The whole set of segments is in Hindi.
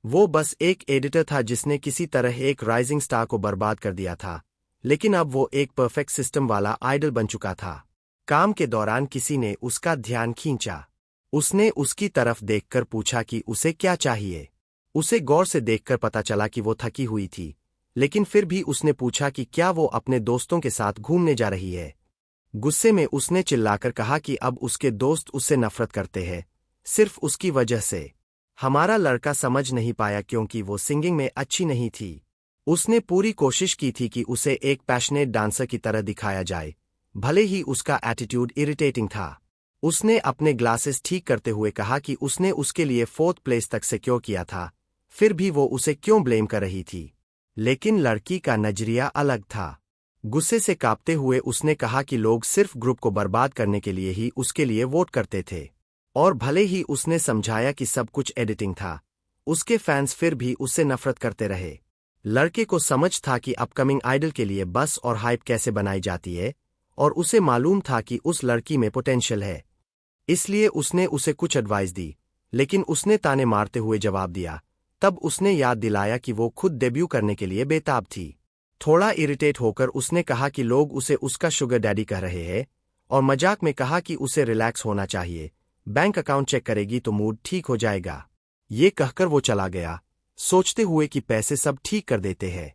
वो बस एक एडिटर था जिसने किसी तरह एक राइजिंग स्टार को बर्बाद कर दिया था, लेकिन अब वो एक परफेक्ट सिस्टम वाला आइडल बन चुका था। काम के दौरान किसी ने उसका ध्यान खींचा। उसने उसकी तरफ देखकर पूछा कि उसे क्या चाहिए। उसे गौर से देखकर पता चला कि वो थकी हुई थी, लेकिन फिर भी उसने पूछा कि क्या वो अपने दोस्तों के साथ घूमने जा रही है। गुस्से में उसने चिल्लाकर कहा कि अब उसके दोस्त उससे नफरत करते हैं, सिर्फ उसकी वजह से। हमारा लड़का समझ नहीं पाया क्योंकि वो सिंगिंग में अच्छी नहीं थी। उसने पूरी कोशिश की थी कि उसे एक पैशनेट डांसर की तरह दिखाया जाए, भले ही उसका एटीट्यूड इरिटेटिंग था। उसने अपने ग्लासेस ठीक करते हुए कहा कि उसने उसके लिए 4th प्लेस तक सिक्योर किया था, फिर भी वो उसे क्यों ब्लेम कर रही थी। लेकिन लड़की का नजरिया अलग था। गुस्से से कांपते हुए उसने कहा कि लोग सिर्फ ग्रुप को बर्बाद करने के लिए ही उसके लिए वोट करते थे। और भले ही उसने समझाया कि सब कुछ एडिटिंग था, उसके फैंस फिर भी उससे नफरत करते रहे। लड़के को समझ था कि अपकमिंग आइडल के लिए बस और हाइप कैसे बनाई जाती है, और उसे मालूम था कि उस लड़की में पोटेंशियल है। इसलिए उसने उसे कुछ एडवाइस दी, लेकिन उसने ताने मारते हुए जवाब दिया। तब उसने याद दिलाया कि वो खुद डेब्यू करने के लिए बेताब थी। थोड़ा इरिटेट होकर उसने कहा कि लोग उसे उसका शुगर डैडी कह रहे हैं, और मजाक में कहा कि उसे रिलैक्स होना चाहिए, बैंक अकाउंट चेक करेगी तो मूड ठीक हो जाएगा। ये कहकर वो चला गया, सोचते हुए कि पैसे सब ठीक कर देते हैं।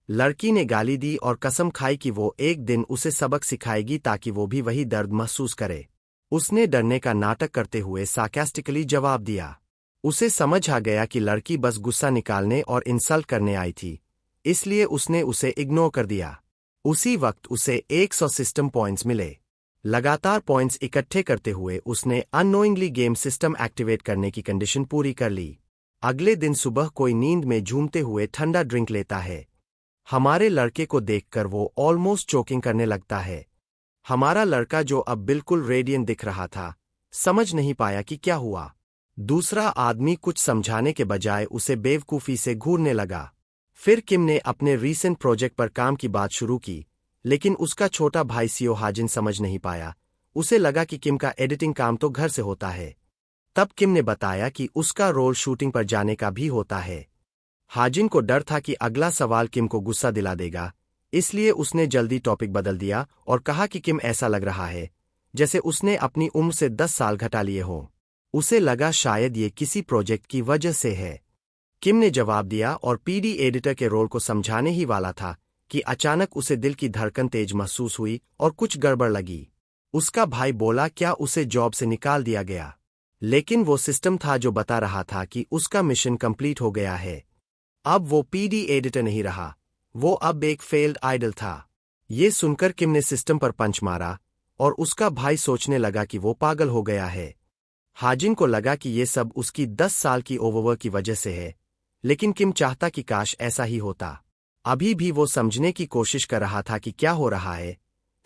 लड़की ने गाली दी और कसम खाई कि वो एक दिन उसे सबक सिखाएगी ताकि वो भी वही दर्द महसूस करे। उसने डरने का नाटक करते हुए सार्कास्टिकली जवाब दिया। उसे समझ आ गया कि लड़की बस गुस्सा निकालने और इंसल्ट करने आई थी, इसलिए उसने उसे इग्नोर कर दिया। उसी वक्त उसे 100 सिस्टम पॉइंट्स मिले। लगातार पॉइंट्स इकट्ठे करते हुए उसने अननोइंगली गेम सिस्टम एक्टिवेट करने की कंडीशन पूरी कर ली। अगले दिन सुबह कोई नींद में झूमते हुए ठंडा ड्रिंक लेता है। हमारे लड़के को देखकर वो ऑलमोस्ट चोकिंग करने लगता है। हमारा लड़का, जो अब बिल्कुल रेडियंट दिख रहा था, समझ नहीं पाया कि क्या हुआ। दूसरा आदमी कुछ समझाने के बजाय उसे बेवकूफी से घूरने लगा। फिर किम ने अपने रीसेंट प्रोजेक्ट पर काम की बात शुरू की, लेकिन उसका छोटा भाई सियो हाजिन समझ नहीं पाया। उसे लगा कि किम का एडिटिंग काम तो घर से होता है। तब किम ने बताया कि उसका रोल शूटिंग पर जाने का भी होता है। हाजिन को डर था कि अगला सवाल किम को गुस्सा दिला देगा, इसलिए उसने जल्दी टॉपिक बदल दिया और कहा कि किम, ऐसा लग रहा है जैसे उसने अपनी उम्र से 10 साल घटा लिए हों। उसे लगा शायद ये किसी प्रोजेक्ट की वजह से है। किम ने जवाब दिया और पीडी एडिटर के रोल को समझाने ही वाला था कि अचानक उसे दिल की धड़कन तेज महसूस हुई और कुछ गड़बड़ लगी। उसका भाई बोला, क्या उसे जॉब से निकाल दिया गया? लेकिन वो सिस्टम था जो बता रहा था कि उसका मिशन कंप्लीट हो गया है। अब वो पीडी एडिटर नहीं रहा, वो अब एक फेल्ड आइडल था। ये सुनकर किम ने सिस्टम पर पंच मारा और उसका भाई सोचने लगा कि वो पागल हो गया है। हाजिन को लगा कि ये सब उसकी 10 साल की ओवरवर्क की वजह से है, लेकिन किम चाहता कि काश ऐसा ही होता। अभी भी वो समझने की कोशिश कर रहा था कि क्या हो रहा है।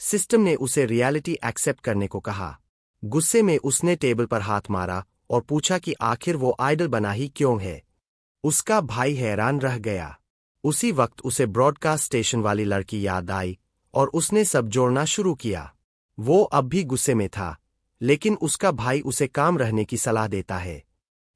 सिस्टम ने उसे रियलिटी एक्सेप्ट करने को कहा। गुस्से में उसने टेबल पर हाथ मारा और पूछा कि आखिर वो आइडल बना ही क्यों है। उसका भाई हैरान रह गया। उसी वक्त उसे ब्रॉडकास्ट स्टेशन वाली लड़की याद आई और उसने सब जोड़ना शुरू किया। वो अब भी गुस्से में था, लेकिन उसका भाई उसे काम रहने की सलाह देता है।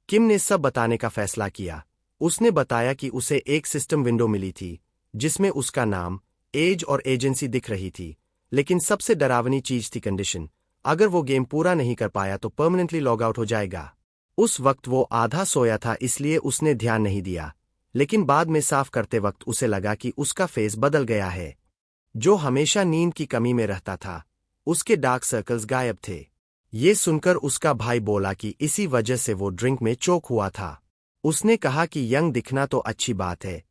किम ने सब बताने का फैसला किया। उसने बताया कि उसे एक सिस्टम विंडो मिली थी जिसमें उसका नाम, एज और एजेंसी दिख रही थी, लेकिन सबसे डरावनी चीज थी कंडीशन। अगर वो गेम पूरा नहीं कर पाया तो परमानेंटली लॉग आउट हो जाएगा। उस वक्त वो आधा सोया था, इसलिए उसने ध्यान नहीं दिया, लेकिन बाद में साफ करते वक्त उसे लगा कि उसका फेस बदल गया है। जो हमेशा नींद की कमी में रहता था, उसके डार्क सर्कल्स गायब थे। ये सुनकर उसका भाई बोला कि इसी वजह से वो ड्रिंक में चोक हुआ था। उसने कहा कि यंग दिखना तो अच्छी बात है,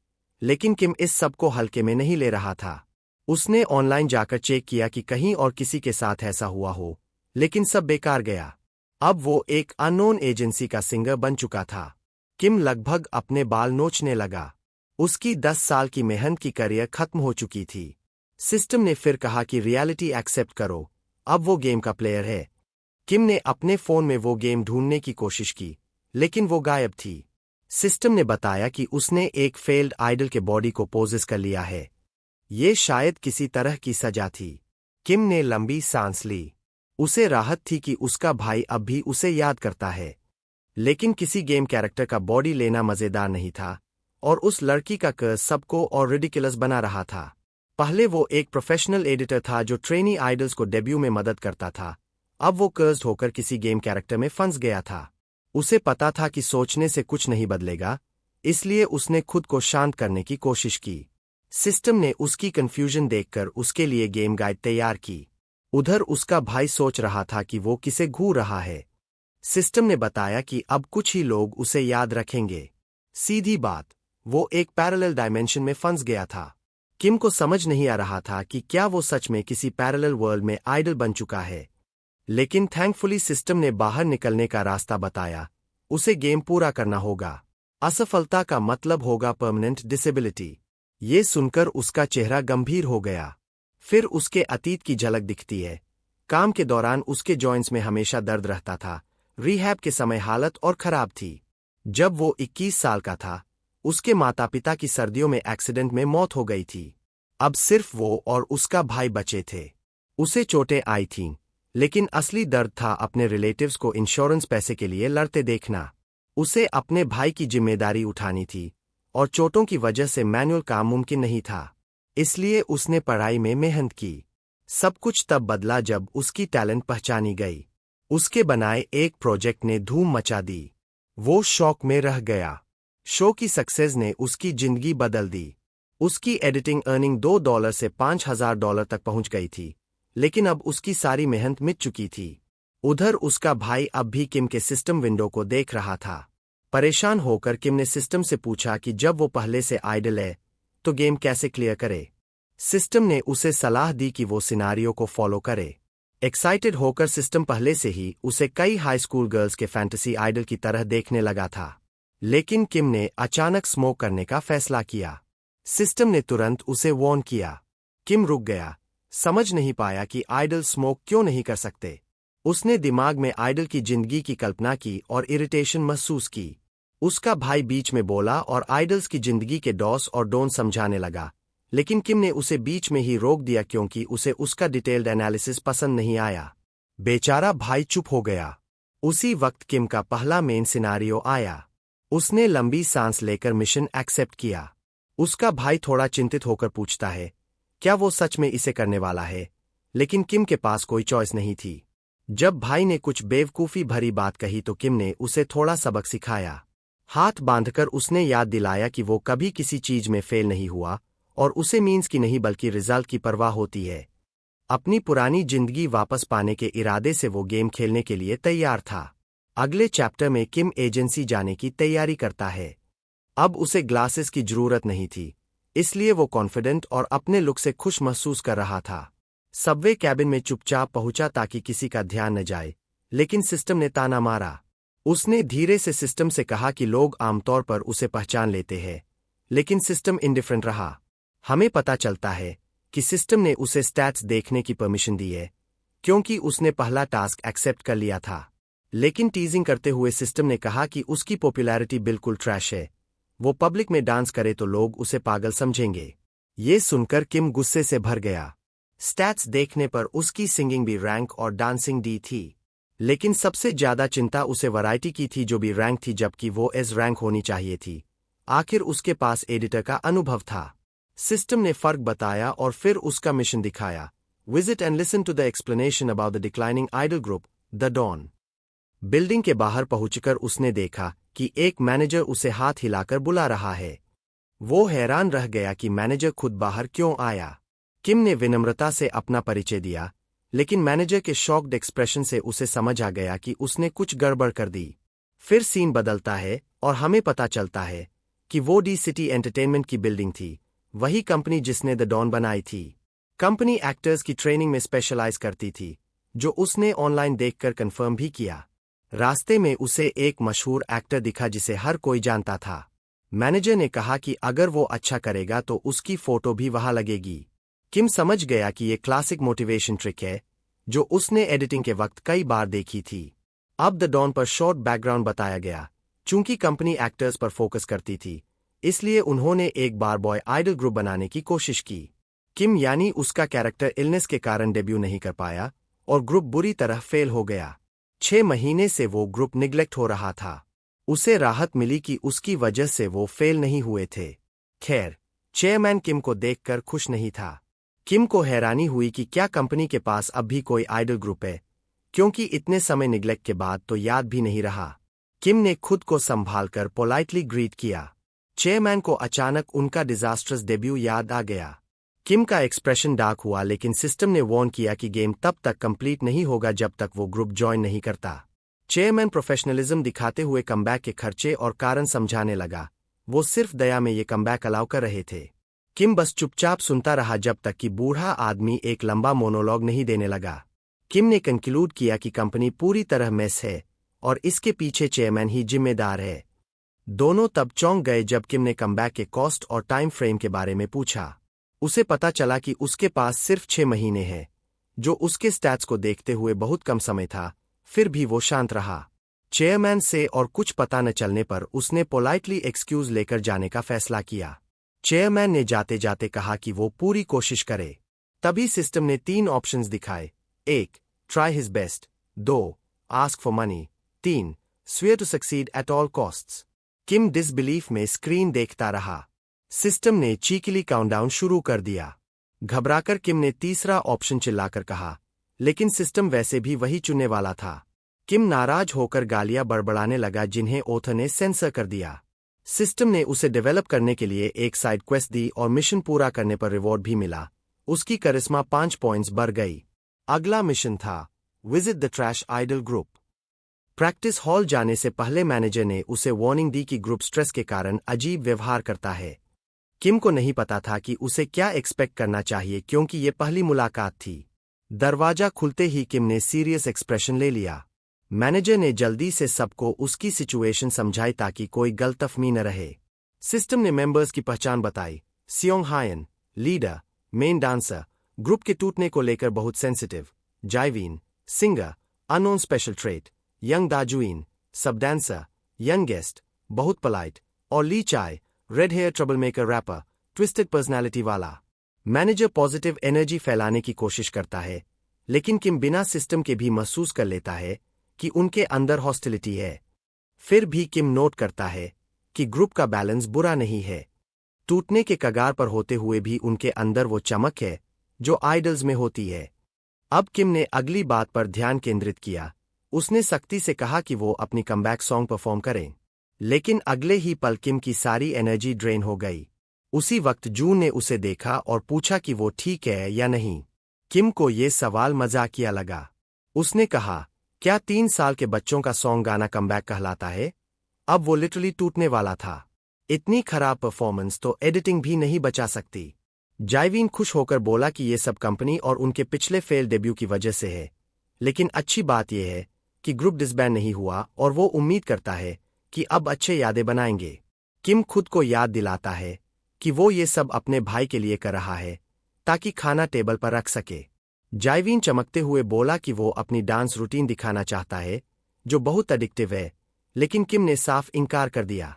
लेकिन किम इस सब को हल्के में नहीं ले रहा था। उसने ऑनलाइन जाकर चेक किया कि कहीं और किसी के साथ ऐसा हुआ हो, लेकिन सब बेकार गया। अब वो एक अननोन एजेंसी का सिंगर बन चुका था। किम लगभग अपने बाल नोचने लगा। उसकी 10 साल की मेहनत की करियर खत्म हो चुकी थी। सिस्टम ने फिर कहा कि रियलिटी एक्सेप्ट करो, अब वो गेम का प्लेयर है। किम ने अपने फोन में वो गेम ढूंढने की कोशिश की, लेकिन वो गायब थी। सिस्टम ने बताया कि उसने एक फेल्ड आइडल के बॉडी को पोजेस कर लिया है। ये शायद किसी तरह की सजा थी। किम ने लंबी सांस ली। उसे राहत थी कि उसका भाई अब भी उसे याद करता है। लेकिन किसी गेम कैरेक्टर का बॉडी लेना मजेदार नहीं था, और उस लड़की का कर्ज सबको और रिडिकुलस बना रहा था। पहले वो एक प्रोफेशनल एडिटर था जो ट्रेनी आइडल्स को डेब्यू में मदद करता था। अब वो कर्ज होकर किसी गेम कैरेक्टर में फंस गया था। उसे पता था कि सोचने से कुछ नहीं बदलेगा, इसलिए उसने खुद को शांत करने की कोशिश की। सिस्टम ने उसकी कंफ्यूजन देखकर उसके लिए गेम गाइड तैयार की। उधर उसका भाई सोच रहा था कि वो किसे घूर रहा है। सिस्टम ने बताया कि अब कुछ ही लोग उसे याद रखेंगे। सीधी बात, वो एक पैरेलल डायमेंशन में फंस गया था। किम को समझ नहीं आ रहा था कि क्या वो सच में किसी पैरेलल वर्ल्ड में आइडल बन चुका है। लेकिन थैंकफुली सिस्टम ने बाहर निकलने का रास्ता बताया। उसे गेम पूरा करना होगा। असफलता का मतलब होगा परमानेंट डिसेबिलिटी। ये सुनकर उसका चेहरा गंभीर हो गया। फिर उसके अतीत की झलक दिखती है। काम के दौरान उसके जॉइंट्स में हमेशा दर्द रहता था। रिहैब के समय हालत और खराब थी। जब वो 21 साल का था, उसके माता पिता की सर्दियों में एक्सीडेंट में मौत हो गई थी। अब सिर्फ वो और उसका भाई बचे थे। उसे चोटें आई थीं, लेकिन असली दर्द था अपने रिलेटिव्स को इंश्योरेंस पैसे के लिए लड़ते देखना। उसे अपने भाई की जिम्मेदारी उठानी थी, और चोटों की वजह से मैनुअल काम मुमकिन नहीं था। इसलिए उसने पढ़ाई में मेहनत की। सब कुछ तब बदला जब उसकी टैलेंट पहचानी गई। उसके बनाए एक प्रोजेक्ट ने धूम मचा दी। वो शौक में रह गया। शो की सक्सेस ने उसकी जिंदगी बदल दी। उसकी एडिटिंग अर्निंग $2 से $5,000 तक पहुंच गई थी, लेकिन अब उसकी सारी मेहनत मिट चुकी थी। उधर उसका भाई अब भी किम के सिस्टम विंडो को देख रहा था। परेशान होकर किम ने सिस्टम से पूछा कि जब वो पहले से आइडल है, तो गेम कैसे क्लियर करे। सिस्टम ने उसे सलाह दी कि वो सिनारियो को फॉलो करे। एक्साइटेड होकर सिस्टम पहले से ही उसे कई हाई स्कूल गर्ल्स के फैंटेसी आइडल की तरह देखने लगा था। लेकिन किम ने अचानक स्मोक करने का फैसला किया। सिस्टम ने तुरंत उसे वार्न किया। किम रुक गया, समझ नहीं पाया कि आइडल स्मोक क्यों नहीं कर सकते। उसने दिमाग में आइडल की जिंदगी की कल्पना की और इरिटेशन महसूस की। उसका भाई बीच में बोला और आइडल्स की जिंदगी के डॉस और डोंट समझाने लगा, लेकिन किम ने उसे बीच में ही रोक दिया क्योंकि उसे उसका डिटेल्ड एनालिसिस पसंद नहीं आया। बेचारा भाई चुप हो गया। उसी वक्त किम का पहला मेन सिनारियो आया। उसने लंबी सांस लेकर मिशन एक्सेप्ट किया। उसका भाई थोड़ा चिंतित होकर पूछता है, क्या वो सच में इसे करने वाला है? लेकिन किम के पास कोई चॉइस नहीं थी। जब भाई ने कुछ बेवकूफ़ी भरी बात कही तो किम ने उसे थोड़ा सबक सिखाया। हाथ बांधकर उसने याद दिलाया कि वो कभी किसी चीज में फेल नहीं हुआ, और उसे मीन्स की नहीं बल्कि रिजल्ट की परवाह होती है। अपनी पुरानी जिंदगी वापस पाने के इरादे से वो गेम खेलने के लिए तैयार था। अगले चैप्टर में किम एजेंसी जाने की तैयारी करता है। अब उसे ग्लासेस की जरूरत नहीं थी, इसलिए वो कॉन्फिडेंट और अपने लुक से खुश महसूस कर रहा था। सबवे कैबिन में चुपचाप पहुंचा ताकि किसी का ध्यान न जाए, लेकिन सिस्टम ने ताना मारा। उसने धीरे से सिस्टम से कहा कि लोग आमतौर पर उसे पहचान लेते हैं, लेकिन सिस्टम इंडिफरेंट रहा। हमें पता चलता है कि सिस्टम ने उसे स्टैट्स देखने की परमिशन दी है, क्योंकि उसने पहला टास्क एक्सेप्ट कर लिया था। लेकिन टीजिंग करते हुए सिस्टम ने कहा कि उसकी पॉपुलैरिटी बिल्कुल ट्रैश है। वो पब्लिक में डांस करे तो लोग उसे पागल समझेंगे। ये सुनकर किम गुस्से से भर गया। स्टैट्स देखने पर उसकी सिंगिंग भी रैंक और डांसिंग डी थी, लेकिन सबसे ज्यादा चिंता उसे वैरायटी की थी जो भी रैंक थी, जबकि वो एस रैंक होनी चाहिए थी। आखिर उसके पास एडिटर का अनुभव था। सिस्टम ने फर्क बताया और फिर उसका मिशन दिखाया। Visit and listen to the explanation about the declining idol group, the dawn. Building के बाहर पहुंचकर उसने देखा कि एक मैनेजर उसे हाथ हिलाकर बुला रहा है। वो हैरान रह गया कि मैनेजर खुद बाहर क्यों आया। किम ने विनम्रता से अपना परिचय दिया, लेकिन मैनेजर के शॉक्ड एक्सप्रेशन से उसे समझ आ गया कि उसने कुछ गड़बड़ कर दी। फिर सीन बदलता है और हमें पता चलता है कि वो डी सिटी एंटरटेनमेंट की बिल्डिंग थी, वही कंपनी जिसने द डॉन बनाई थी। कंपनी एक्टर्स की ट्रेनिंग में स्पेशलाइज करती थी, जो उसने ऑनलाइन देखकर कंफर्म भी किया। रास्ते में उसे एक मशहूर एक्टर दिखा जिसे हर कोई जानता था। मैनेजर ने कहा कि अगर वो अच्छा करेगा तो उसकी फोटो भी वहां लगेगी। किम समझ गया कि ये क्लासिक मोटिवेशन ट्रिक है, जो उसने एडिटिंग के वक्त कई बार देखी थी। अब द डॉन पर शॉर्ट बैकग्राउंड बताया गया। चूंकि कंपनी एक्टर्स पर फोकस करती थी, इसलिए उन्होंने एक बार बॉय आइडल ग्रुप बनाने की कोशिश की। किम यानी उसका कैरेक्टर इलनेस के कारण डेब्यू नहीं कर पाया और ग्रुप बुरी तरह फेल हो गया। 6 महीने से वो ग्रुप निग्लेक्ट हो रहा था। उसे राहत मिली कि उसकी वजह से वो फेल नहीं हुए थे। खैर, चेयरमैन किम को देखकर खुश नहीं था। किम को हैरानी हुई कि क्या कंपनी के पास अब भी कोई आइडल ग्रुप है, क्योंकि इतने समय निग्लेक्ट के बाद तो याद भी नहीं रहा। किम ने खुद को संभालकर पोलाइटली ग्रीट किया। चेयरमैन को अचानक उनका डिजास्ट्रस डेब्यू याद आ गया। किम का एक्सप्रेशन डार्क हुआ, लेकिन सिस्टम ने वार्न किया कि गेम तब तक कंप्लीट नहीं होगा जब तक वो ग्रुप ज्वाइन नहीं करता। चेयरमैन प्रोफेशनलिज्म दिखाते हुए कमबैक के खर्चे और कारण समझाने लगा। वो सिर्फ दया में ये कमबैक अलाउ कर रहे थे। किम बस चुपचाप सुनता रहा जब तक कि बूढ़ा आदमी एक लंबा मोनोलॉग नहीं देने लगा। किम ने कंक्लूड किया कि कंपनी पूरी तरह मेस है और इसके पीछे चेयरमैन ही जिम्मेदार है। दोनों तब चौंक गए जब किम ने कमबैक के कॉस्ट और टाइम फ्रेम के बारे में पूछा। उसे पता चला कि उसके पास सिर्फ 6 महीने हैं, जो उसके स्टैट्स को देखते हुए बहुत कम समय था। फिर भी वो शांत रहा। चेयरमैन से और कुछ पता न चलने पर उसने पोलाइटली एक्सक्यूज लेकर जाने का फैसला किया। चेयरमैन ने जाते जाते कहा कि वो पूरी कोशिश करे। तभी सिस्टम ने 3 ऑप्शंस दिखाए। 1. Try his best. 2. Ask for money. 3. Swear to succeed at all costs. Kim disbelief में स्क्रीन देखता रहा। सिस्टम ने चीकिली काउंटडाउन शुरू कर दिया। घबराकर किम ने तीसरा ऑप्शन चिल्लाकर कहा, लेकिन सिस्टम वैसे भी वही चुनने वाला था। किम नाराज होकर गालियां बड़बड़ाने लगा, जिन्हें ऑथर ने सेंसर कर दिया। सिस्टम ने उसे डेवलप करने के लिए एक साइड क्वेस्ट दी और मिशन पूरा करने पर रिवॉर्ड भी मिला। उसकी करिश्मा 5 पॉइंट्स बढ़ गई। अगला मिशन था visit the trash idol group. Practice hall जाने से पहले मैनेजर ने उसे वार्निंग दी कि ग्रुप स्ट्रेस के कारण अजीब व्यवहार करता है। किम को नहीं पता था कि उसे क्या एक्सपेक्ट करना चाहिए, क्योंकि ये पहली मुलाकात थी। दरवाजा खुलते ही किम ने सीरियस एक्सप्रेशन ले लिया। मैनेजर ने जल्दी से सबको उसकी सिचुएशन समझाई ताकि कोई गलतफहमी न रहे। सिस्टम ने मेंबर्स की पहचान बताई। Seong Hyeon, leader, main dancer, group के टूटने को लेकर बहुत सेंसिटिव। जाइवीन, सिंगर, अननोन स्पेशल ट्रेट। यंग दाजुइन, सब डांसर, यंग गेस्ट, बहुत पोलाइट। और ली चाय, red hair trouble maker rapper, twisted personality वाला। मैनेजर पॉजिटिव एनर्जी फैलाने की कोशिश करता है, लेकिन किम बिना सिस्टम के भी महसूस कर लेता है कि उनके अंदर हॉस्टिलिटी है। फिर भी किम नोट करता है कि ग्रुप का बैलेंस बुरा नहीं है। टूटने के कगार पर होते हुए भी उनके अंदर वो चमक है जो आइडल्स में होती है। अब किम ने अगली बात पर ध्यान केंद्रित किया। उसने सख्ती से कहा कि वो अपनी कमबैक सॉन्ग परफॉर्म करें, लेकिन अगले ही पल किम की सारी एनर्जी ड्रेन हो गई। उसी वक्त जून ने उसे देखा और पूछा कि वो ठीक है या नहीं। किम को ये सवाल मजाकिया लगा। उसने कहा, क्या 3 साल के बच्चों का सॉन्ग गाना कमबैक कहलाता है? अब वो लिटरली टूटने वाला था। इतनी खराब परफॉर्मेंस तो एडिटिंग भी नहीं बचा सकती। जाइवीन खुश होकर बोला कि ये सब कंपनी और उनके पिछले फेल डेब्यू की वजह से है, लेकिन अच्छी बात यह है कि ग्रुप डिसबैंड नहीं हुआ और वो उम्मीद करता है कि अब अच्छे यादें बनाएंगे। किम खुद को याद दिलाता है कि वो ये सब अपने भाई के लिए कर रहा है ताकि खाना टेबल पर रख सके। जाइवीन चमकते हुए बोला कि वो अपनी डांस रूटीन दिखाना चाहता है, जो बहुत एडिक्टिव है, लेकिन किम ने साफ इनकार कर दिया।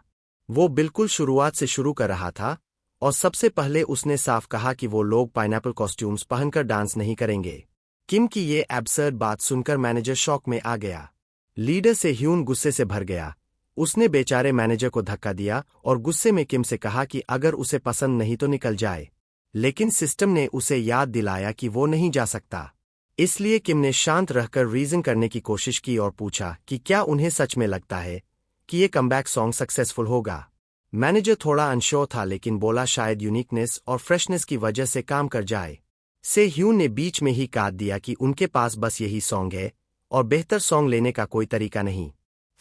वो बिल्कुल शुरुआत से शुरू कर रहा था और सबसे पहले उसने साफ कहा कि वो लोग पाइनएप्पल कॉस्ट्यूम्स पहनकर डांस नहीं करेंगे। किम की ये एब्सर्ड बात सुनकर मैनेजर शॉक में आ गया। लीडर से ह्यून गुस्से से भर गया। उसने बेचारे मैनेजर को धक्का दिया और गुस्से में किम से कहा कि अगर उसे पसंद नहीं तो निकल जाए। लेकिन सिस्टम ने उसे याद दिलाया कि वो नहीं जा सकता। इसलिए किम ने शांत रहकर रीजन करने की कोशिश की और पूछा कि क्या उन्हें सच में लगता है कि ये कमबैक सॉन्ग सक्सेसफुल होगा। मैनेजर थोड़ा अनश्योर था, लेकिन बोला शायद यूनिकनेस और फ्रेशनेस की वजह से काम कर जाए। से ह्यून ने बीच में ही काट दिया कि उनके पास बस यही सॉन्ग है और बेहतर सॉन्ग लेने का कोई तरीका नहीं।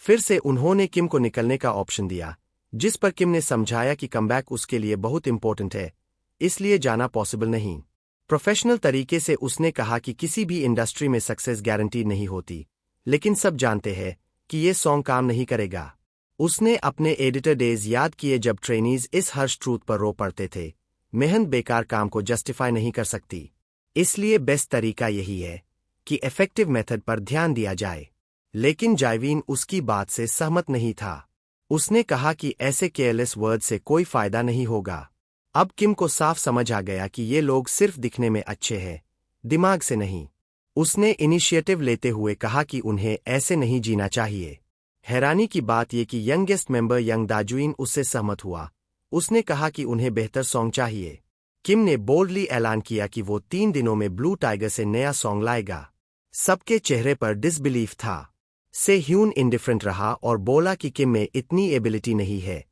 फिर से उन्होंने किम को निकलने का ऑप्शन दिया, जिस पर किम ने समझाया कि कमबैक उसके लिए बहुत इंपॉर्टेंट है, इसलिए जाना पॉसिबल नहीं। प्रोफेशनल तरीके से उसने कहा कि किसी भी इंडस्ट्री में सक्सेस गारंटी नहीं होती, लेकिन सब जानते हैं कि ये सॉन्ग काम नहीं करेगा। उसने अपने एडिटर डेज याद किए जब ट्रेनीज इस हर्ष ट्रूथ पर रो पड़ते थे, मेहनत बेकार काम को जस्टिफाई नहीं कर सकती, इसलिए बेस्ट तरीका यही है कि इफेक्टिव मेथड पर ध्यान दिया जाए। लेकिन जाइवीन उसकी बात से सहमत नहीं था। उसने कहा कि ऐसे केयरलेस वर्ड से कोई फायदा नहीं होगा। अब किम को साफ समझ आ गया कि ये लोग सिर्फ दिखने में अच्छे हैं, दिमाग से नहीं। उसने इनिशिएटिव लेते हुए कहा कि उन्हें ऐसे नहीं जीना चाहिए। हैरानी की बात यह कि यंगेस्ट मेंबर यंग दाजुइन उससे सहमत हुआ। उसने कहा कि उन्हें बेहतर सॉन्ग चाहिए। किम ने बोल्डली ऐलान किया कि वो 3 दिनों में ब्लू टाइगर से नया सॉन्ग लाएगा। सबके चेहरे पर डिसबिलीफ था। से ह्यून इंडिफरेंट रहा और बोला कि किम में इतनी एबिलिटी नहीं है।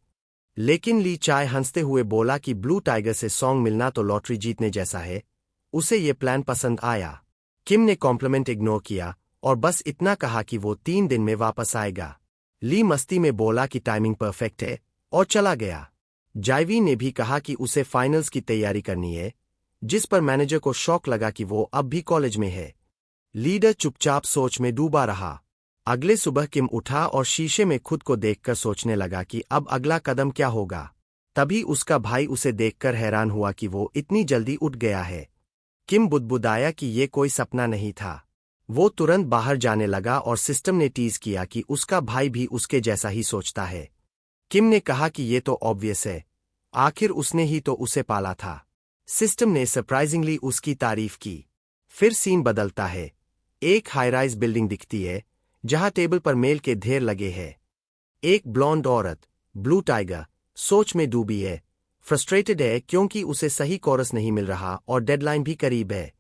लेकिन ली चाय हंसते हुए बोला कि ब्लू टाइगर से सॉन्ग मिलना तो लॉटरी जीतने जैसा है। उसे ये प्लान पसंद आया। किम ने कॉम्प्लीमेंट इग्नोर किया और बस इतना कहा कि वो 3 दिन में वापस आएगा। ली मस्ती में बोला कि टाइमिंग परफेक्ट है और चला गया। जाइवी ने भी कहा कि उसे फाइनल्स की तैयारी करनी है, जिस पर मैनेजर को शौक लगा कि वो अब भी कॉलेज में है। लीडर चुपचाप सोच में डूबा रहा। अगले सुबह किम उठा और शीशे में खुद को देखकर सोचने लगा कि अब अगला कदम क्या होगा। तभी उसका भाई उसे देखकर हैरान हुआ कि वो इतनी जल्दी उठ गया है। किम बुदबुदाया कि ये कोई सपना नहीं था। वो तुरंत बाहर जाने लगा और सिस्टम ने टीज किया कि उसका भाई भी उसके जैसा ही सोचता है। किम ने कहा कि ये तो ऑब्वियस है, आखिर उसने ही तो उसे पाला था। सिस्टम ने सरप्राइजिंगली उसकी तारीफ की। फिर सीन बदलता है। एक हाईराइज बिल्डिंग दिखती है जहां टेबल पर मेल के ढेर लगे हैं। एक ब्लॉन्ड औरत, ब्लू टाइगर, सोच में डूबी है। फ्रस्ट्रेटेड है क्योंकि उसे सही कोरस नहीं मिल रहा और डेडलाइन भी करीब है।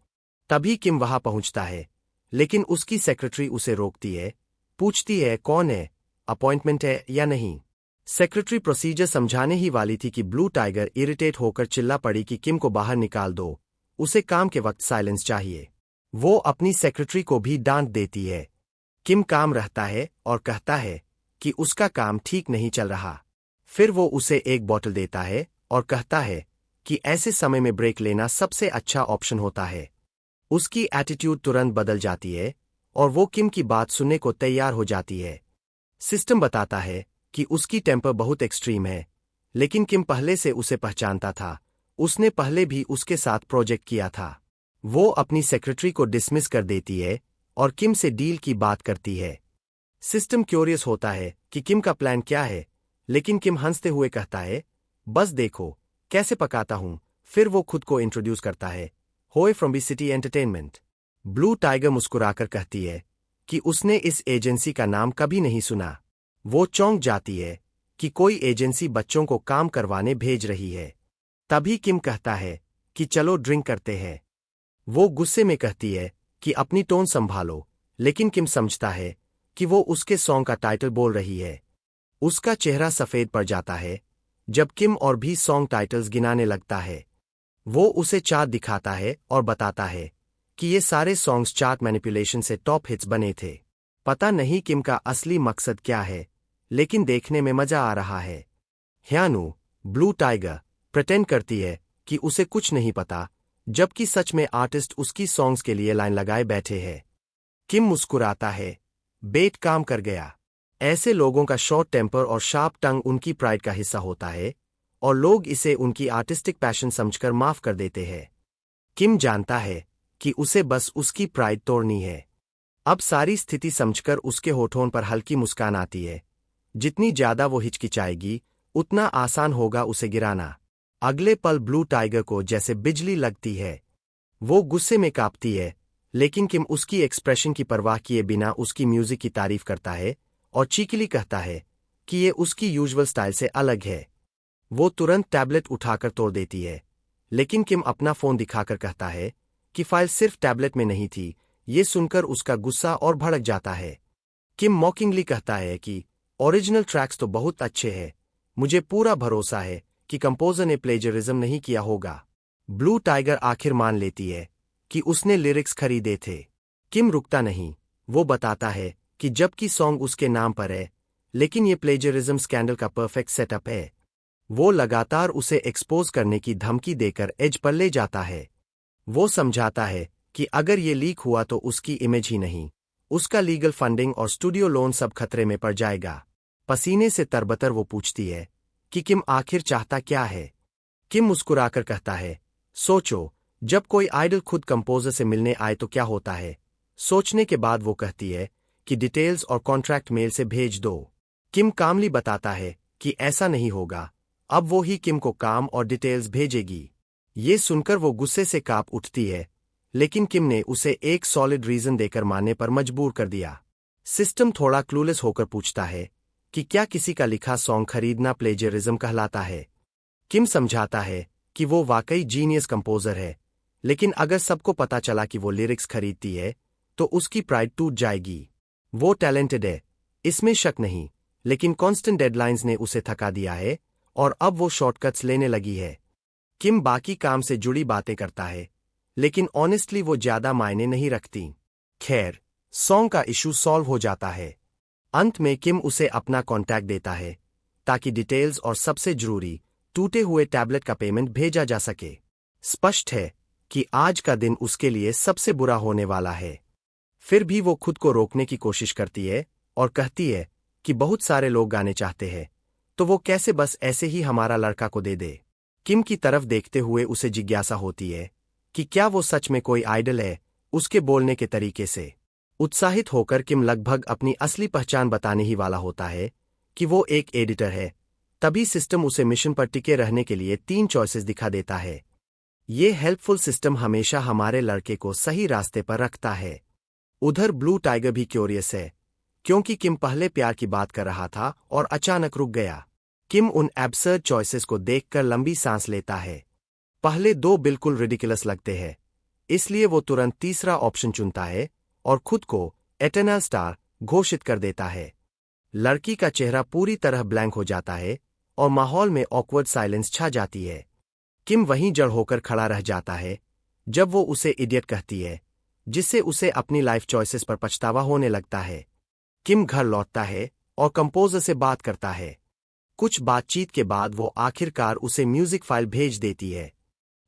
तभी किम वहां पहुंचता है, लेकिन उसकी सेक्रेटरी उसे रोकती है। पूछती है कौन है, अपॉइंटमेंट है या नहीं। सेक्रेटरी प्रोसीजर समझाने ही वाली थी कि ब्लू टाइगर इरिटेट होकर चिल्ला पड़ी कि किम को बाहर निकाल दो, उसे काम के वक्त साइलेंस चाहिए। वो अपनी सेक्रेटरी को भी डांट देती है। किम काम रहता है और कहता है कि उसका काम ठीक नहीं चल रहा। फिर वो उसे एक बॉटल देता है और कहता है कि ऐसे समय में ब्रेक लेना सबसे अच्छा ऑप्शन होता है। उसकी एटीट्यूड तुरंत बदल जाती है और वो किम की बात सुनने को तैयार हो जाती है। सिस्टम बताता है कि उसकी टेम्पर बहुत एक्सट्रीम है, लेकिन किम पहले से उसे पहचानता था। उसने पहले भी उसके साथ प्रोजेक्ट किया था। वो अपनी सेक्रेटरी को डिसमिस कर देती है और किम से डील की बात करती है। सिस्टम क्यूरियस होता है कि किम का प्लान क्या है, लेकिन किम हंसते हुए कहता है, बस देखो कैसे पकाता हूं। फिर वो खुद को इंट्रोड्यूस करता है, होए from B city entertainment. Blue Tiger मुस्कुराकर कहती है कि उसने इस एजेंसी का नाम कभी नहीं सुना। वो चौंक जाती है कि कोई एजेंसी बच्चों को काम करवाने भेज रही है। तभी किम कहता है कि चलो ड्रिंक करते हैं। वो गुस्से में कहती है कि अपनी टोन संभालो, लेकिन किम समझता है कि वो उसके सॉन्ग का टाइटल बोल रही है। उसका चेहरा सफेद पड़ जाता है जब किम और भी सॉन्ग टाइटल्स गिनाने लगता है। वो उसे चार्ट दिखाता है और बताता है कि ये सारे सॉन्ग्स चार्ट मैनिपुलेशन से टॉप हिट्स बने थे। पता नहीं किम का असली मकसद क्या है, लेकिन देखने में मजा आ रहा है। ह्यानु, ब्लू टाइगर, प्रिटेंड करती है कि उसे कुछ नहीं पता, जबकि सच में आर्टिस्ट उसकी सॉन्ग्स के लिए लाइन लगाए बैठे हैं। किम मुस्कुराता है, बेट काम कर गया। ऐसे लोगों का शॉर्ट टेम्पर और शार्प टंग उनकी प्राइड का हिस्सा होता है और लोग इसे उनकी आर्टिस्टिक पैशन समझकर माफ कर देते हैं। किम जानता है कि उसे बस उसकी प्राइड तोड़नी है। अब सारी स्थिति समझकर उसके होठों पर हल्की मुस्कान आती है। जितनी ज्यादा वो हिचकिचाएगी, उतना आसान होगा उसे गिराना। अगले पल ब्लू टाइगर को जैसे बिजली लगती है। वो गुस्से में कांपती है, लेकिन किम उसकी एक्सप्रेशन की परवाह किए बिना उसकी म्यूजिक की तारीफ करता है और चीकिली कहता है कि ये उसकी यूजुअल स्टाइल से अलग है। वो तुरंत टैबलेट उठाकर तोड़ देती है, लेकिन किम अपना फोन दिखाकर कहता है कि फाइल सिर्फ टैबलेट में नहीं थी। ये सुनकर उसका गुस्सा और भड़क जाता है। किम मॉकिंगली कहता है कि ओरिजिनल ट्रैक्स तो बहुत अच्छे हैं, मुझे पूरा भरोसा है कि कंपोजर ने प्लेजरिज्म नहीं किया होगा। ब्लू टाइगर आखिर मान लेती है कि उसने लिरिक्स खरीदे थे। किम रुकता नहीं, वो बताता है कि जबकि सॉन्ग उसके नाम पर है, लेकिन ये प्लेजरिज्म स्कैंडल का परफेक्ट सेटअप है। वो लगातार उसे एक्सपोज करने की धमकी देकर एज पर ले जाता है। वो समझाता है कि अगर ये लीक हुआ तो उसकी इमेज ही नहीं, उसका लीगल फंडिंग और स्टूडियो लोन सब खतरे में पड़ जाएगा। पसीने से तरबतर वो पूछती है कि किम आखिर चाहता क्या है। किम मुस्कुराकर कहता है, सोचो, जब कोई आइडल खुद कंपोजर से मिलने आए तो क्या होता है। सोचने के बाद वो कहती है कि डिटेल्स और कॉन्ट्रैक्ट मेल से भेज दो। किम कामली बताता है कि ऐसा नहीं होगा, अब वो ही किम को काम और डिटेल्स भेजेगी। ये सुनकर वो गुस्से से कांप उठती है, लेकिन किम ने उसे एक सॉलिड रीजन देकर मानने पर मजबूर कर दिया। सिस्टम थोड़ा क्लूलेस होकर पूछता है कि क्या किसी का लिखा सॉन्ग खरीदना प्लेजरिज्म कहलाता है। किम समझाता है कि वो वाकई जीनियस कंपोजर है, लेकिन अगर सबको पता चला कि वो लिरिक्स खरीदती है तो उसकी प्राइड टूट जाएगी। वो टैलेंटेड है, इसमें शक नहीं, लेकिन कॉन्स्टेंट डेडलाइंस ने उसे थका दिया है और अब वो शॉर्टकट्स लेने लगी है। किम बाकी काम से जुड़ी बातें करता है, लेकिन ऑनेस्टली वो ज्यादा मायने नहीं रखती। खैर, सॉन्ग का इशू सॉल्व हो जाता है। अंत में किम उसे अपना कॉन्टैक्ट देता है ताकि डिटेल्स और सबसे जरूरी टूटे हुए टैबलेट का पेमेंट भेजा जा सके। स्पष्ट है कि आज का दिन उसके लिए सबसे बुरा होने वाला है। फिर भी वो खुद को रोकने की कोशिश करती है और कहती है कि बहुत सारे लोग गाने चाहते हैं, तो वो कैसे बस ऐसे ही हमारा लड़का को दे दे। किम की तरफ देखते हुए उसे जिज्ञासा होती है कि क्या वो सच में कोई आइडल है। उसके बोलने के तरीके से उत्साहित होकर किम लगभग अपनी असली पहचान बताने ही वाला होता है कि वो एक एडिटर है। तभी सिस्टम उसे मिशन पर टिके रहने के लिए 3 चॉइसेस दिखा देता है। ये हेल्पफुल सिस्टम हमेशा हमारे लड़के को सही रास्ते पर रखता है। उधर ब्लू टाइगर भी क्यूरियस है, क्योंकि किम पहले प्यार की बात कर रहा था और अचानक रुक गया। किम उन एब्सर्ड चॉइसेस को देखकर लंबी सांस लेता है। पहले 2 बिल्कुल रिडिकुलस लगते हैं, इसलिए वो तुरंत तीसरा ऑप्शन चुनता है और खुद को एटर्नल स्टार घोषित कर देता है। लड़की का चेहरा पूरी तरह ब्लैंक हो जाता है और माहौल में ऑकवर्ड साइलेंस छा जाती है। किम वहीं जड़ होकर खड़ा रह जाता है जब वो उसे इडियट कहती है, जिससे उसे अपनी लाइफ चॉइसेस पर पछतावा होने लगता है। किम घर लौटता है और कंपोजर से बात करता है। कुछ बातचीत के बाद वो आखिरकार उसे म्यूजिक फाइल भेज देती है।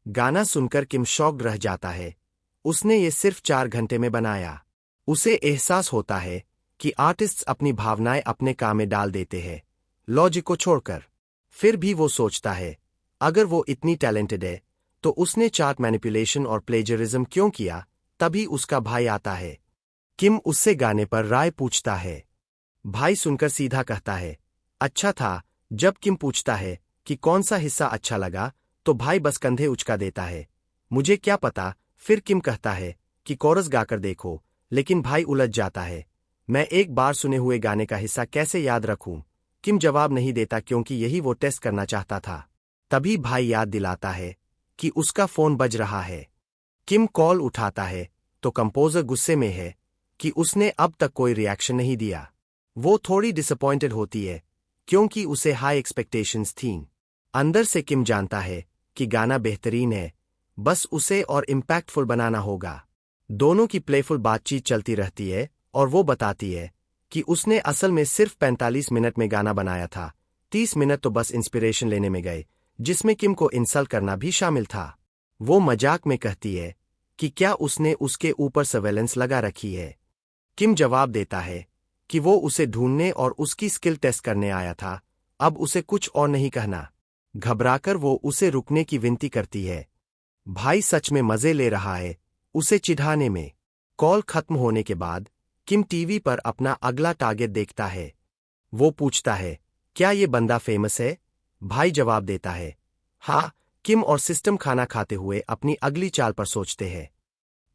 गाना सुनकर किम शॉक्ड रह जाता है। उसने ये सिर्फ 4 घंटे में बनाया। उसे एहसास होता है कि आर्टिस्ट्स अपनी भावनाएं अपने काम में डाल देते हैं, लॉजिक को छोड़कर। फिर भी वो सोचता है, अगर वो इतनी टैलेंटेड है तो उसने चार्ट मैनिपुलेशन और प्लेजरिज्म क्यों किया। तभी उसका भाई आता है। किम उससे गाने पर राय पूछता है। भाई सुनकर सीधा कहता है, अच्छा था। जब किम पूछता है कि कौन सा हिस्सा अच्छा लगा, तो भाई बस कंधे उचका देता है, मुझे क्या पता। फिर किम कहता है कि कोरस गाकर देखो, लेकिन भाई उलझ जाता है, मैं एक बार सुने हुए गाने का हिस्सा कैसे याद रखूं। किम जवाब नहीं देता क्योंकि यही वो टेस्ट करना चाहता था। तभी भाई याद दिलाता है कि उसका फोन बज रहा है। किम कॉल उठाता है तो कंपोजर गुस्से में है कि उसने अब तक कोई रिएक्शन नहीं दिया। वो थोड़ी डिसअपॉइंटेड होती है क्योंकि उसे हाई एक्सपेक्टेशंस थीं। अंदर से किम जानता है कि गाना बेहतरीन है, बस उसे और इम्पैक्टफुल बनाना होगा। दोनों की प्लेफुल बातचीत चलती रहती है और वो बताती है कि उसने असल में सिर्फ 45 मिनट में गाना बनाया था, 30 मिनट तो बस इंस्पिरेशन लेने में गए, जिसमें किम को इंसल्ट करना भी शामिल था। वो मजाक में कहती है कि क्या उसने उसके ऊपर सर्वेलेंस लगा रखी है। किम जवाब देता है कि वो उसे ढूंढने और उसकी स्किल टेस्ट करने आया था, अब उसे कुछ और नहीं कहना। घबराकर वो उसे रुकने की विनती करती है। भाई सच में मजे ले रहा है उसे चिढ़ाने में। कॉल खत्म होने के बाद किम टीवी पर अपना अगला टारगेट देखता है। वो पूछता है, क्या ये बंदा फेमस है? भाई जवाब देता है, हाँ। किम और सिस्टम खाना खाते हुए अपनी अगली चाल पर सोचते हैं।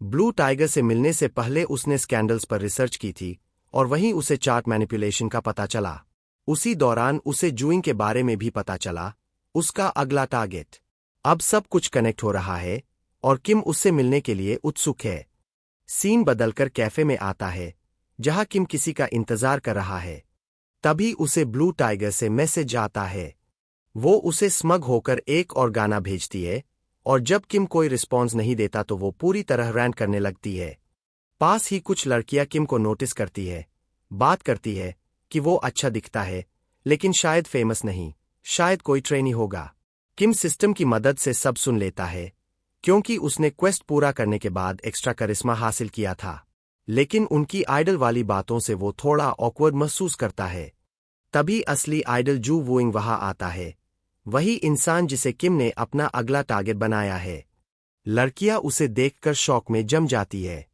ब्लू टाइगर से मिलने से पहले उसने स्कैंडल्स पर रिसर्च की थी और वहीं उसे चार्ट मैनिपुलेशन का पता चला। उसी दौरान उसे जूइंग के बारे में भी पता चला, उसका अगला टारगेट। अब सब कुछ कनेक्ट हो रहा है और किम उससे मिलने के लिए उत्सुक है। सीन बदलकर कैफे में आता है जहां किम किसी का इंतजार कर रहा है। तभी उसे ब्लू टाइगर से मैसेज आता है। वो उसे स्मग होकर एक और गाना भेजती है और जब किम कोई रिस्पॉन्स नहीं देता तो वो पूरी तरह रैंट करने लगती है। पास ही कुछ लड़कियां किम को नोटिस करती है, बात करती है कि वो अच्छा दिखता है, लेकिन शायद फेमस नहीं, शायद कोई ट्रेनी होगा। किम सिस्टम की मदद से सब सुन लेता है क्योंकि उसने क्वेस्ट पूरा करने के बाद एक्स्ट्रा करिश्मा हासिल किया था, लेकिन उनकी आइडल वाली बातों से वो थोड़ा ऑकवर्ड महसूस करता है। तभी असली आइडल जू वूइंग वहां आता है, वही इंसान जिसे किम ने अपना अगला टारगेट बनाया है। लड़कियां उसे देखकर शौक में जम जाती है।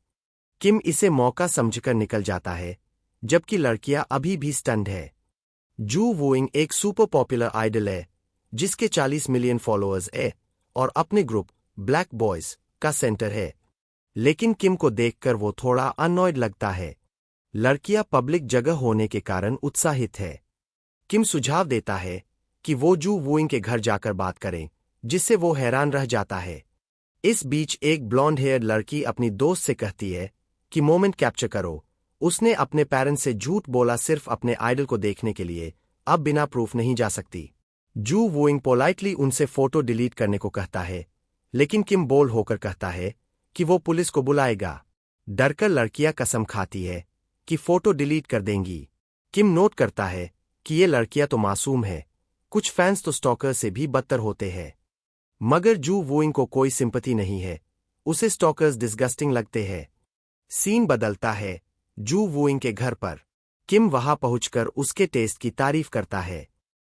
किम इसे मौका समझकर निकल जाता है, जबकि लड़कियां अभी भी स्टन्ड है। जू वूइंग एक सुपर पॉपुलर आइडल है जिसके 40 मिलियन फॉलोअर्स है और अपने ग्रुप ब्लैक बॉयज का सेंटर है। लेकिन किम को देखकर वो थोड़ा अननॉयड लगता है। लड़कियां पब्लिक जगह होने के कारण उत्साहित है। किम सुझाव देता है कि वो जू वुइंग के घर जाकर बात करें, जिससे वो हैरान रह जाता है। इस बीच एक ब्लॉन्ड हेयर लड़की अपनी दोस्त से कहती है कि मोमेंट कैप्चर करो। उसने अपने पेरेंट्स से झूठ बोला सिर्फ अपने आइडल को देखने के लिए, अब बिना प्रूफ नहीं जा सकती। जू वुइंग पोलाइटली उनसे फोटो डिलीट करने को कहता है, लेकिन किम बोल्ड होकर कहता है कि वो पुलिस को बुलाएगा। डरकर लड़कियां कसम खाती है कि फोटो डिलीट कर देंगी। किम नोट करता है कि ये लड़कियां तो मासूम है, कुछ फैंस तो स्टॉकर से भी बदतर होते हैं। मगर जू वुइंग को कोई सिंपैथी नहीं है, उसे स्टॉकर्स डिस्गस्टिंग लगते हैं। सीन बदलता है जू वुइंग के घर पर। किम वहां पहुंचकर उसके टेस्ट की तारीफ करता है।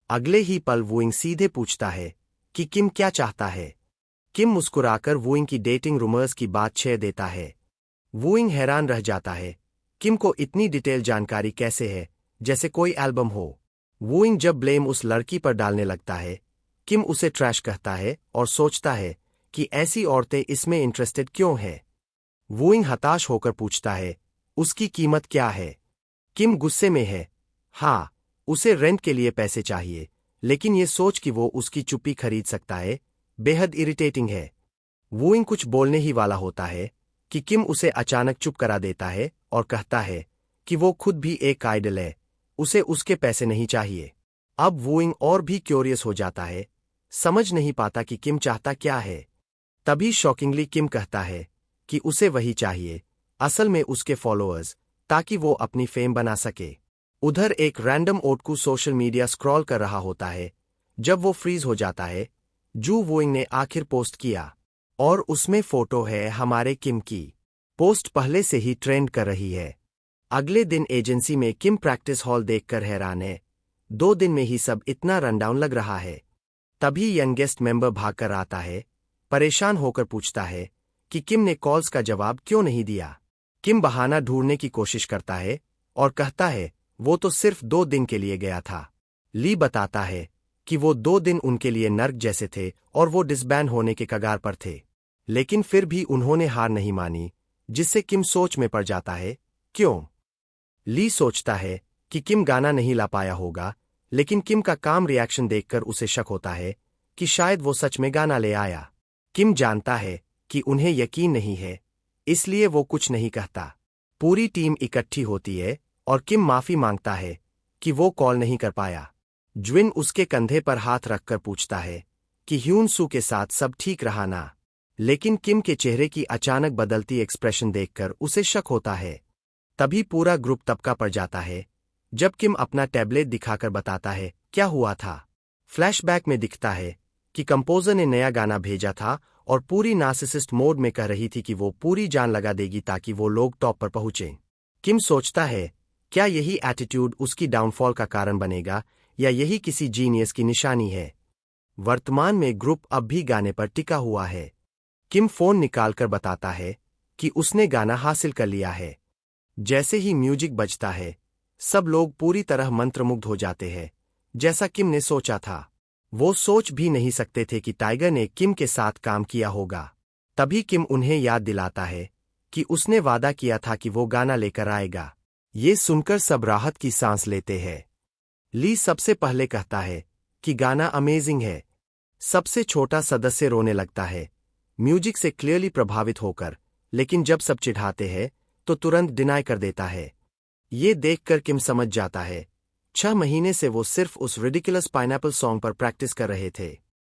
अगले ही पल वुइंग सीधे पूछता है कि किम क्या चाहता है। किम मुस्कुराकर वुइंग की डेटिंग रूमर्स की बात छेड़ देता है। वुइंग हैरान रह जाता है, किम को इतनी डिटेल जानकारी कैसे है, जैसे कोई एल्बम हो। वुइंग जब ब्लेम उस लड़की पर डालने लगता है, किम उसे ट्रैश कहता है और सोचता है कि ऐसी औरतें इसमें इंटरेस्टेड क्यों है। वुइंग हताश होकर पूछता है, उसकी कीमत क्या है? किम गुस्से में है। हाँ, उसे रेंट के लिए पैसे चाहिए, लेकिन ये सोच कि वो उसकी चुप्पी खरीद सकता है, बेहद इरिटेटिंग है। वुइंग कुछ बोलने ही वाला होता है कि किम उसे अचानक चुप करा देता है और कहता है कि वो खुद भी एक आइडल है, उसे उसके पैसे नहीं चाहिए। अब वुइंग और भी क्यूरियस हो जाता है, समझ नहीं पाता कि किम चाहता क्या है। तभी शॉकिंगली किम कहता है कि उसे वही चाहिए, असल में उसके फॉलोअर्स, ताकि वो अपनी फेम बना सके। उधर एक रैंडम ओटकू सोशल मीडिया स्क्रॉल कर रहा होता है। जब वो फ्रीज हो जाता है, जू वुइंग ने आखिर पोस्ट किया और उसमें फोटो है हमारे किम की। पोस्ट पहले से ही ट्रेंड कर रही है। अगले दिन एजेंसी में किम प्रैक्टिस हॉल देखकर हैरान है। 2 दिन में ही सब इतना रनडाउन लग रहा है। तभी यंगेस्ट मेंबर भागकर आता है, परेशान होकर पूछता है कि किम ने कॉल्स का जवाब क्यों नहीं दिया। किम बहाना ढूंढने की कोशिश करता है और कहता है वो तो सिर्फ 2 दिन के लिए गया था। ली बताता है कि वो 2 दिन उनके लिए नर्क जैसे थे और वो डिसबैंड होने के कगार पर थे। लेकिन फिर भी उन्होंने हार नहीं मानी, जिससे किम सोच में पड़ जाता है, क्यों? ली सोचता है कि किम गाना नहीं ला पाया होगा, लेकिन किम का काम रिएक्शन देखकर उसे शक होता है कि शायद वो सच में गाना ले आया। किम जानता है कि उन्हें यकीन नहीं है, इसलिए वो कुछ नहीं कहता। पूरी टीम इकट्ठी होती है और किम माफी मांगता है कि वो कॉल नहीं कर पाया। ज्विन उसके कंधे पर हाथ रखकर पूछता है कि ह्यून सू के साथ सब ठीक रहा ना। लेकिन किम के चेहरे की अचानक बदलती एक्सप्रेशन देखकर उसे शक होता है। तभी पूरा ग्रुप तबका पड़ जाता है जब किम अपना टैबलेट दिखाकर बताता है क्या हुआ था। फ्लैशबैक में दिखता है कि कंपोजर ने नया गाना भेजा था और पूरी नार्सिसिस्ट मोड में कह रही थी कि वो पूरी जान लगा देगी ताकि वो लोग टॉप पर पहुंचें। किम सोचता है क्या यही एटीट्यूड उसकी डाउनफॉल का कारण बनेगा या यही किसी जीनियस की निशानी है। वर्तमान में ग्रुप अब भी गाने पर टिका हुआ है। किम फोन निकालकर बताता है कि उसने गाना हासिल कर लिया है। जैसे ही म्यूजिक बजता है, सब लोग पूरी तरह मंत्रमुग्ध हो जाते हैं, जैसा किम ने सोचा था। वो सोच भी नहीं सकते थे कि टाइगर ने किम के साथ काम किया होगा। तभी किम उन्हें याद दिलाता है कि उसने वादा किया था कि वो गाना लेकर आएगा। ये सुनकर सब राहत की सांस लेते हैं। ली सबसे पहले कहता है कि गाना अमेजिंग है। सबसे छोटा सदस्य रोने लगता है, म्यूजिक से क्लियरली प्रभावित होकर, लेकिन जब सब चिढ़ाते हैं तो तुरंत डिनाई कर देता है। ये देखकर किम समझ जाता है 6 महीने से वो सिर्फ उस रिडिकुलस पाइनएप्पल सॉन्ग पर प्रैक्टिस कर रहे थे।